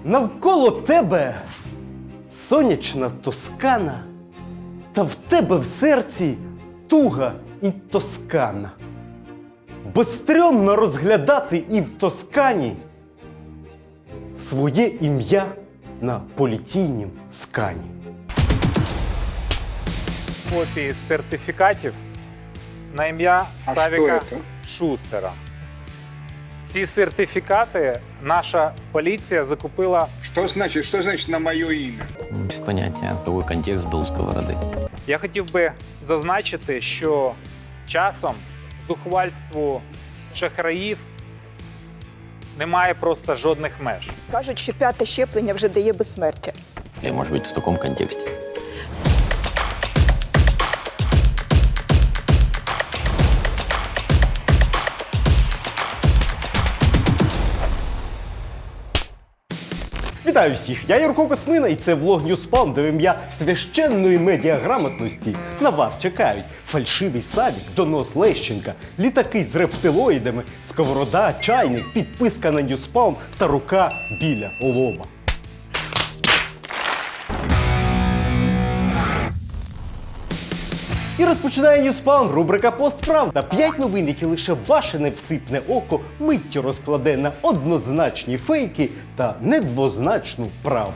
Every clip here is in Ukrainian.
Навколо тебе сонячна Тоскана, та в тебе в серці туга і Тоскана. Бо стрьомно розглядати і в Тоскані своє ім'я на поліційнім скані. Копії сертифікатів на ім'я А Савіка що це? Шустера. Ці сертифікати наша поліція закупила. Что значит на мое имя? Без понятия, какой контекст был у сковороды. Я хотів би зазначити, що часом зухвальству шахраїв немає просто жодних меж. Кажуть, що 5-те щеплення вже дає безсмертя. Или, может быть, в таком контексте. Вітаю всіх! Я Юрко Космина і це влог Ньюспалм, де в ім'я священної медіаграмотності на вас чекають фальшивий Савік, донос Лещенка, літаки з рептилоїдами, сковорода, чайник, підписка на Ньюспалм та рука біля лоба. І розпочинає Ньюспалм рубрика «Постправда». 5 новин, які лише ваше невсипне око миттю розкладе на однозначні фейки та недвозначну правду.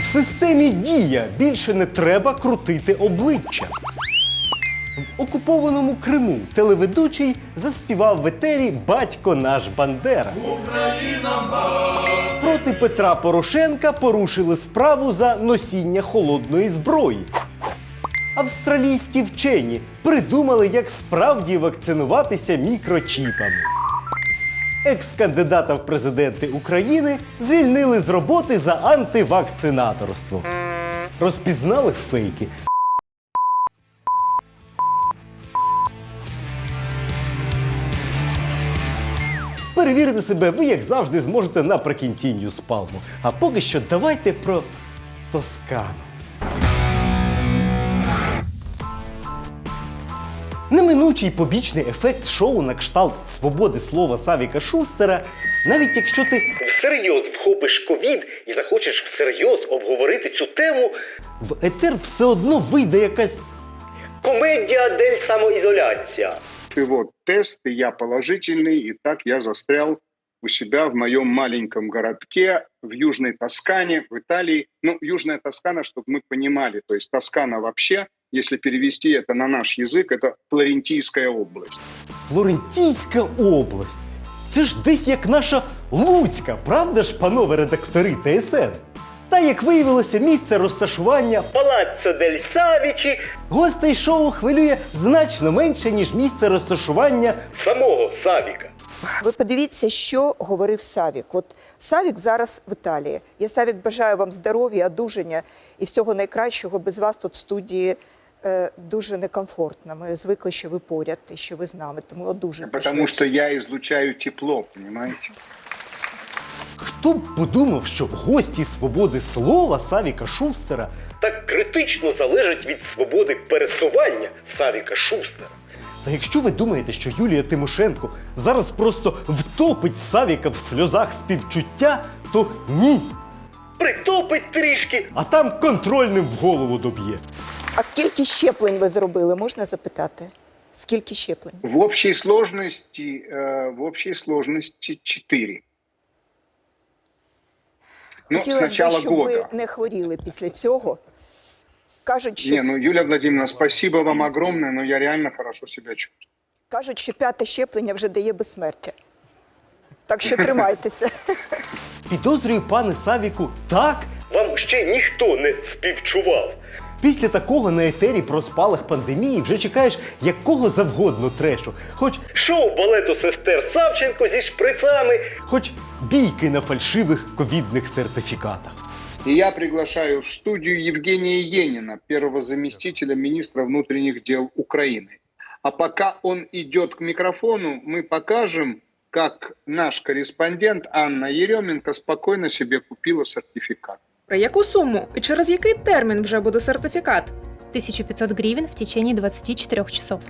В системі «Дія» більше не треба крутити обличчя. В окупованому Криму телеведучий заспівав в етері «Батько наш Бандера». Проти Петра Порошенка порушили справу за носіння холодної зброї. Австралійські вчені придумали, як справді вакцинуватися мікрочіпами. Екс-кандидата в президенти України звільнили з роботи за антивакцинаторство. Розпізнали фейки. Перевірити себе ви, як завжди, зможете наприкінці Ньюспалму. А поки що давайте про Тоскану. Неминучий побічний ефект шоу на кшталт свободи слова Савіка Шустера, навіть якщо ти всерйоз вхопиш ковід і захочеш всерйоз обговорити цю тему, в етер все одно вийде якась комедія дель самоізоляція. И вот тест, и я положительный, и так я застрял у себя в моем маленьком городке в Южной Тоскане, в Италии. Ну, Южная Тоскана, чтобы мы понимали, то есть Тоскана вообще, если перевести это на наш язык, это Флорентийская область. Флорентійська область. Це ж десь як наша Луцька, правда ж, панове редактори ТСН? Та, як виявилося, місце розташування Палаццо дель Савічі гостей шоу хвилює значно менше, ніж місце розташування самого Савіка. Ви подивіться, що говорив Савік. От Савік зараз в Італії. Я, Савік, бажаю вам здоров'я, одужання і всього найкращого. Без вас тут в студії дуже некомфортно. Ми звикли, що ви поряд і що ви з нами, тому одужуйте. Потому что я излучаю тепло, понимаете? Хто б подумав, що гості свободи слова Савіка Шустера так критично залежать від свободи пересування Савіка Шустера? Та якщо ви думаєте, що Юлія Тимошенко зараз просто втопить Савіка в сльозах співчуття, то ні. Притопить трішки, а там контрольним в голову доб'є. А скільки щеплень ви зробили, можна запитати? Скільки щеплень? В общей сложности 4. Ну, с Хотілося б, начала щоб ви года. не хворіли після цього. Кажуть, що, Не, ну, Юлия Владимировна, спасибо вам огромное, но я реально хорошо себя чувствую. кажуть, що 5-те щеплення вже дає безсмертя. Так що тримайтеся. Підозрюю, пане Савіку, так? Вам ще ніхто не співчував. Після такого на етері про спалах пандемії вже чекаєш якого завгодно трешу. Хоч шоу балету сестер Савченко зі шприцами, хоч бійки на фальшивих ковідних сертифікатах. И я приглашаю в студию Евгения Енина, первого заместителя министра внутренних дел Украины. А пока он идет к микрофону, мы покажем, как наш корреспондент Анна Еременко спокойно себе купила сертификат. Про яку суму і через який термін вже буде сертифікат? 1500 гривен в течение 24 часов.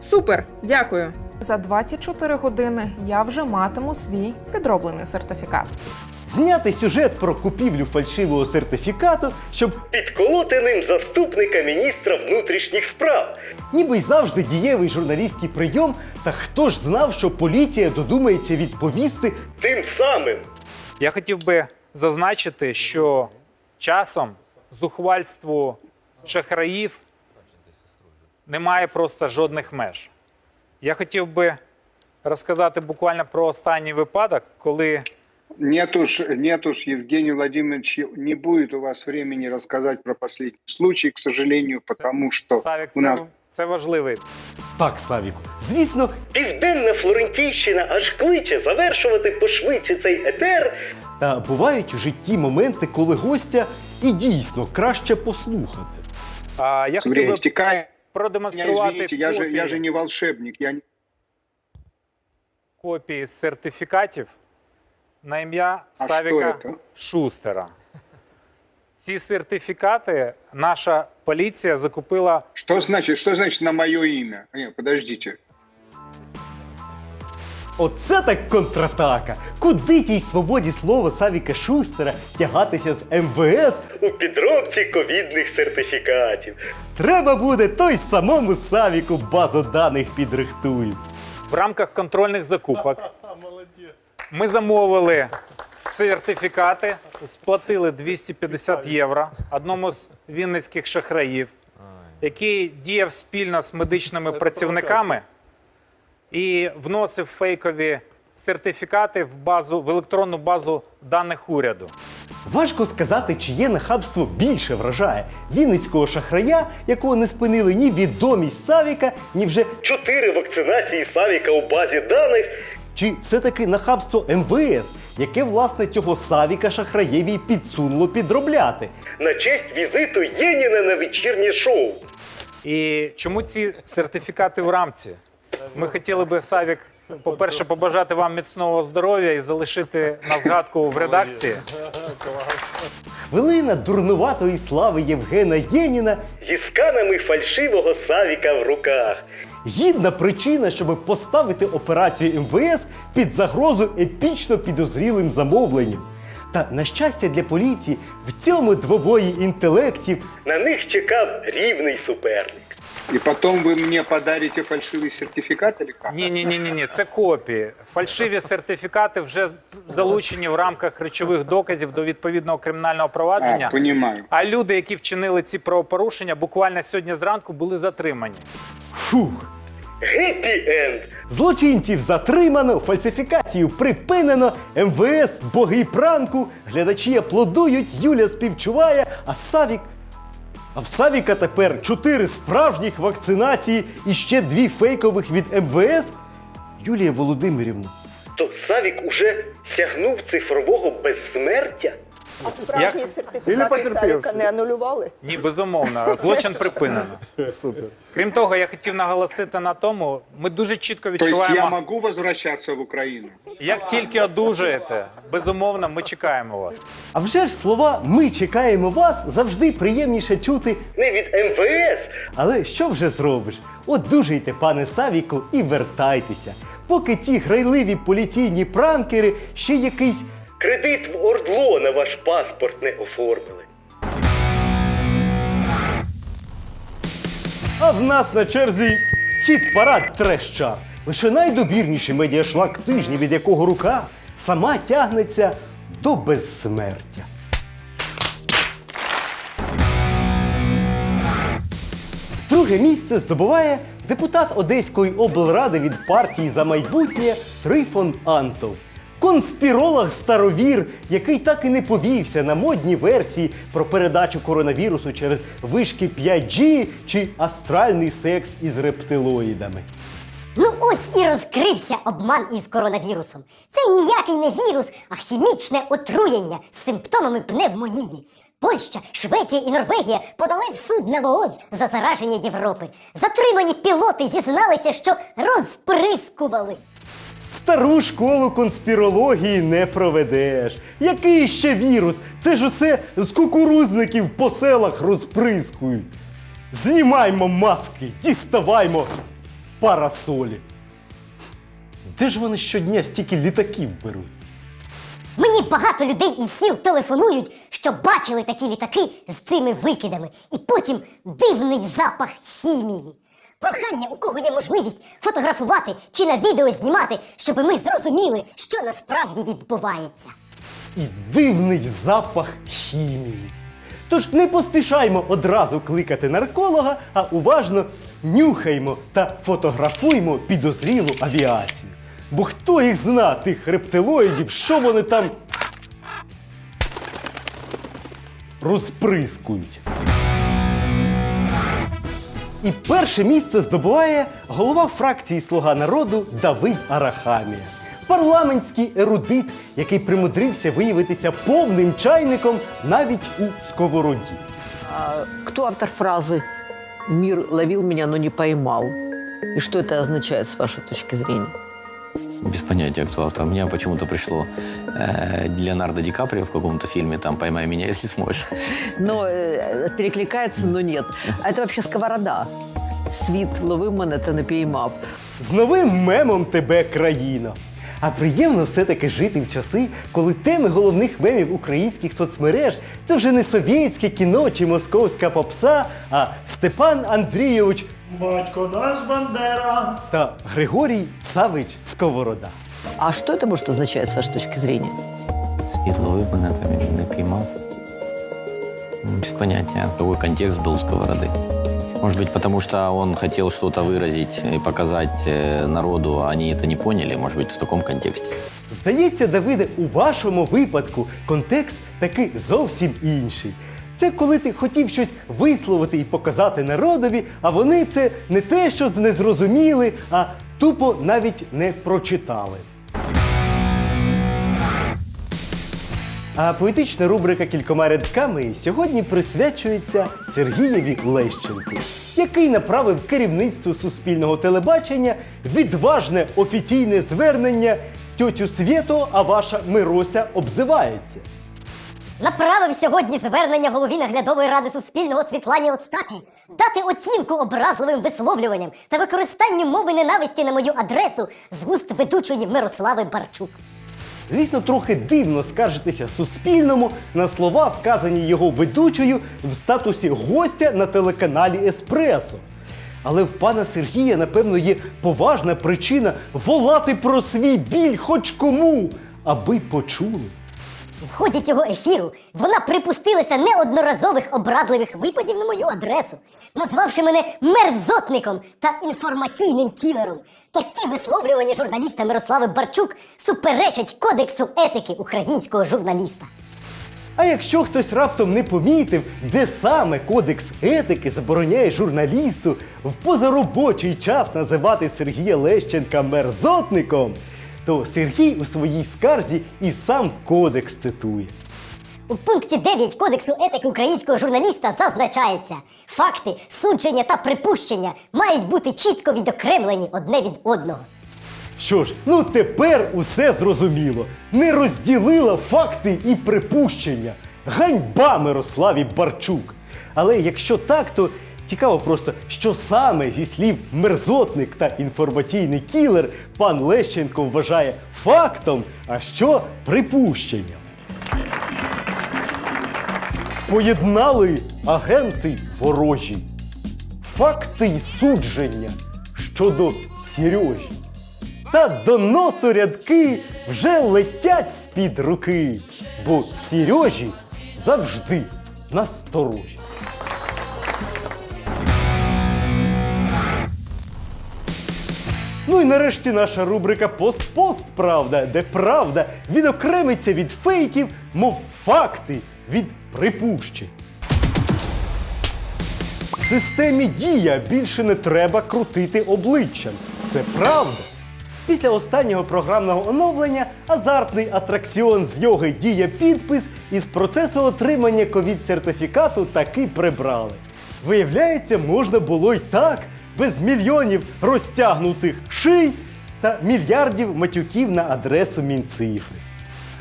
Супер, дякую. За 24 години я вже матиму свій підроблений сертифікат. Зняти сюжет про купівлю фальшивого сертифікату, щоб підколоти ним заступника міністра внутрішніх справ. Ніби й завжди дієвий журналістський прийом, та хто ж знав, що поліція додумається відповісти тим самим. Я хотів би зазначити, що часом зухвальству шахраїв немає просто жодних меж. Я хотів би розказати буквально про останній випадок, коли Нет уж, Евгений Владимирович, не будет у вас времени рассказать про последний случай, к сожалению, потому что Савік, у нас... це важливий. Так, Савіку, звісно, Південна Флорентійщина аж кличе завершувати пошвидше цей етер. Та бувають у житті моменти, коли гостя і дійсно краще послухати. Я хотів Время би истекает. продемонструвати Извините, я же не волшебник. копії сертифікатів на ім'я А Савіка що це? Шустера. Ці сертифікати наша поліція закупила. Что значит на мое имя? Нет, подождите. Оце так контратака! Куди тій свободі слова Савіка Шустера тягатися з МВС у підробці ковідних сертифікатів? Треба буде той самому Савіку базу даних підрихтують. В рамках контрольних закупок ми замовили сертифікати, сплатили 250 євро одному з вінницьких шахраїв, який діяв спільно з медичними працівниками і вносив фейкові сертифікати в електронну базу даних уряду. Важко сказати, чиє нахабство більше вражає. Вінницького шахрая, якого не спинили ні відомість Савіка, ні вже 4 вакцинації Савіка у базі даних, чи все-таки нахабство МВС, яке, власне, цього Савіка шахраєві й підсунуло підробляти. На честь візиту Єніна на вечірнє шоу. І чому ці сертифікати в рамці? Ми хотіли би, Савік, по-перше, побажати вам міцного здоров'я і залишити на згадку в редакції. Хвилина дурнуватої слави Євгена Єніна зі сканами фальшивого Савіка в руках. Гідна причина, щоб поставити операцію МВС під загрозу епічно підозрілим замовленням. Та, на щастя для поліції, в цьому двобої інтелектів на них чекав рівний суперник. И потом вы мне подарите фальшивый сертификат или как? Ні, це копії. Фальшиві сертифікати вже залучені в рамках речових доказів до відповідного кримінального провадження. Понимаю. А люди, які вчинили ці правопорушення, буквально сьогодні зранку були затримані. Фух. Геппі-енд! Злочинців затримано, фальсифікацію припинено, МВС боги пранку, глядачі аплодують, Юля співчуває, а в Савіка тепер 4 справжніх вакцинації і ще 2 фейкових від МВС? Юлія Володимирівна, то Савік уже сягнув цифрового безсмертя? А справжні сертифікати Савіка не анулювали? Ні, безумовно. Злочин припинено. Супер. Крім того, я хотів наголосити на тому, ми дуже чітко То есть відчуваємо, я могу возвращаться в Украину? як тільки одужаєте, безумовно, ми чекаємо вас. А вже ж слова «ми чекаємо вас» завжди приємніше чути не від МВС. Але що вже зробиш? Одужайте, пане Савіку, і вертайтеся. Поки ті грайливі поліційні пранкери ще якийсь кредит в Ордло на ваш паспорт не оформили. А в нас на черзі хіт-парад треш-чарт. Лише найдобірніший медіашлаг тижня, від якого рука сама тягнеться до безсмертя. Друге місце здобуває депутат Одеської облради від партії «За майбутнє» Трифон Антов. Конспіролог-старовір, який так і не повівся на модні версії про передачу коронавірусу через вишки 5G чи астральний секс із рептилоїдами. Ну ось і розкрився обман із коронавірусом. Це ніякий не вірус, а хімічне отруєння з симптомами пневмонії. Польща, Швеція і Норвегія подали в суд на ВООЗ за зараження Європи. Затримані пілоти зізналися, що розприскували. Стару школу конспірології не проведеш. Який ще вірус? Це ж усе з кукурузників по селах розприскують. Знімаймо маски, діставаймо парасолі. Де ж вони щодня стільки літаків беруть? Мені багато людей із сіл телефонують, що бачили такі літаки з цими викидами. І потім дивний запах хімії. Прохання, у кого є можливість фотографувати чи на відео знімати, щоб ми зрозуміли, що насправді відбувається. І дивний запах хімії. Тож не поспішаймо одразу кликати нарколога, а уважно нюхаймо та фотографуймо підозрілу авіацію. Бо хто їх зна, тих рептилоїдів, що вони там розприскують. І перше місце здобуває голова фракції «Слуга народу» Давид Арахамія. Парламентський ерудит, який примудрився виявитися повним чайником навіть у сковороді. Кто автор фразы «Мир ловил меня, но не поймал»? И что это означает с вашей точки зрения? Без понятия, кто автор. Мне почему-то пришло Леонардо Ди Каприо в каком-то фильме, там «Поймай меня, если сможешь». Но перекликается, но нет. А это вообще сковорода. Світ ловив мене та не піймав. З новим мемом тебе, країно! А приємно все-таки жити в часи, коли теми головних мемів українських соцмереж – це вже не совєтське кіно чи московська попса, а Степан Андрійович «Батько наш Бандера» та Григорій Савич Сковорода. А что это может означать с вашей точки зрения? Світ ловив мене, там не поймал. Без понятия, какой контекст был у Сковороды. Может быть, потому что он хотел что-то выразить и показать народу, а они это не поняли, может быть, в таком контексте. Здається, Давиде, у вашому випадку контекст таки зовсім інший. Це коли ти хотів щось висловити і показати народові, а вони це не те, що не зрозуміли, а тупо навіть не прочитали. А поетична рубрика «Кількома рядками» сьогодні присвячується Сергієві Лещенку, який направив керівництву суспільного телебачення відважне офіційне звернення «Тьотю Свєто, а ваша Мирося обзивається». Направив сьогодні звернення голові наглядової ради Суспільного Світлані Остапій дати оцінку образливим висловлюванням та використанню мови ненависті на мою адресу з вуст ведучої Мирослави Барчук. Звісно, трохи дивно скаржитися Суспільному на слова, сказані його ведучою в статусі гостя на телеканалі «Еспресо». Але в пана Сергія, напевно, є поважна причина волати про свій біль хоч кому, аби почули. В ході цього ефіру вона припустилася неодноразових образливих випадів на мою адресу, назвавши мене мерзотником та інформаційним кілером. Такі висловлювання журналіста Мирослави Барчук суперечать Кодексу етики українського журналіста. А якщо хтось раптом не помітив, де саме Кодекс етики забороняє журналісту в позаробочий час називати Сергія Лещенка мерзотником, то Сергій у своїй скарзі і сам кодекс цитує. У пункті 9 Кодексу етики українського журналіста зазначається: факти, судження та припущення мають бути чітко відокремлені одне від одного. Що ж, ну тепер усе зрозуміло. Не розділила факти і припущення. Ганьба Мирославі Барчук. Але якщо так, то цікаво просто, що саме зі слів мерзотник та інформаційний кілер пан Лещенко вважає фактом, а що припущенням. Поєднали агенти ворожі. Факти й судження щодо Сережі. Та до носу рядки вже летять з-під руки, бо Сережі завжди насторожі. Ну і нарешті наша рубрика «Пост-пост, правда», де правда відокремиться від фейків, мов факти від припущень. В системі «Дія» більше не треба крутити обличчям. Це правда. Після останнього програмного оновлення азартний атракціон з йоги «Дія підпис» із процесу отримання ковід-сертифікату таки прибрали. Виявляється, можна було й так, без мільйонів розтягнутих ший та мільярдів матюків на адресу Мінцифри.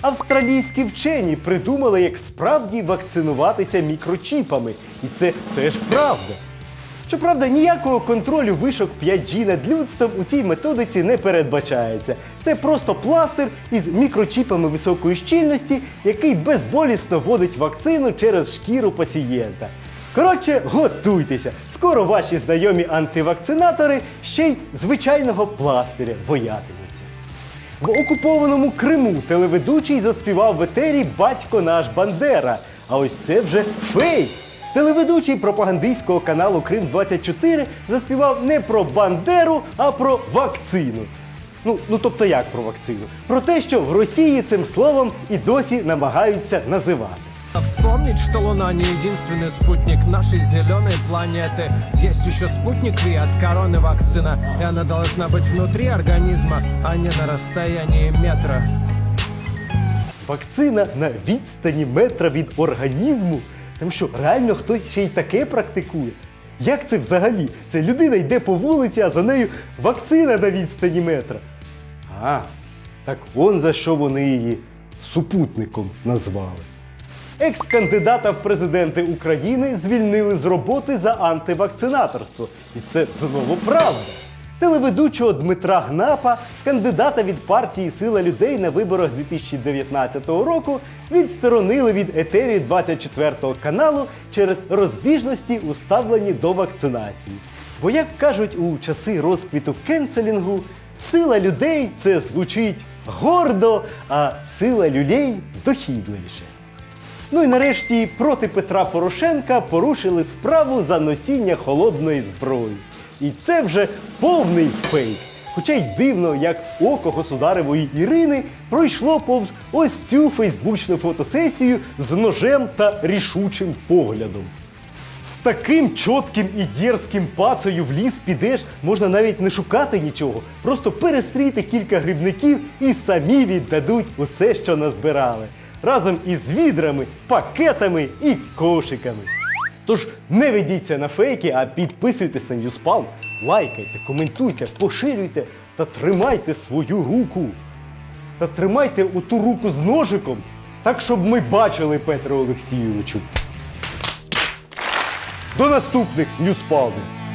Австралійські вчені придумали, як справді вакцинуватися мікрочіпами. І це теж правда. Щоправда, ніякого контролю вишок 5G над людством у цій методиці не передбачається. Це просто пластир із мікрочіпами високої щільності, який безболісно вводить вакцину через шкіру пацієнта. Коротше, готуйтеся! Скоро ваші знайомі антивакцинатори ще й звичайного пластиря боятимуться. В окупованому Криму телеведучий заспівав в етері «Батько наш Бандера». А ось це вже фейк! Телеведучий пропагандистського каналу Крим-24 заспівав не про Бандеру, а про вакцину. Ну, тобто як про вакцину? Про те, що в Росії цим словом і досі намагаються називати. Вспомнить, что Луна не единственный спутник нашей зеленой планеты. Есть еще спутник V от короны вакцина, и она должна быть внутри организма, а не на расстоянии метра. Вакцина на відстані метра від організму? Там що, реально хтось ще й таке практикує? Як це взагалі? Це людина йде по вулиці, а за нею вакцина на відстані метра. А, так он за що вони її супутником назвали. Екс-кандидата в президенти України звільнили з роботи за антивакцинаторство. І це знову правда. Телеведучого Дмитра Гнапа, кандидата від партії «Сила людей» на виборах 2019 року, відсторонили від етері 24-го каналу через розбіжності у ставленні до вакцинації. Бо, як кажуть у часи розквіту кенселінгу, «Сила людей» – це звучить гордо, а «Сила люлей» – дохідливіше. Ну і нарешті проти Петра Порошенка порушили справу за носіння холодної зброї. І це вже повний фейк. Хоча й дивно, як око государевої Ірини пройшло повз ось цю фейсбучну фотосесію з ножем та рішучим поглядом. З таким чітким і дерзким пацею в ліс підеш, можна навіть не шукати нічого. Просто перестрійте кілька грибників і самі віддадуть усе, що назбирали. Разом із відрами, пакетами і кошиками. Тож не ведіться на фейки, а підписуйтесь на Ньюспалм, лайкайте, коментуйте, поширюйте та тримайте свою руку. Та тримайте оту руку з ножиком, так, щоб ми бачили, Петре Олексійовичу. До наступних Ньюспалмів!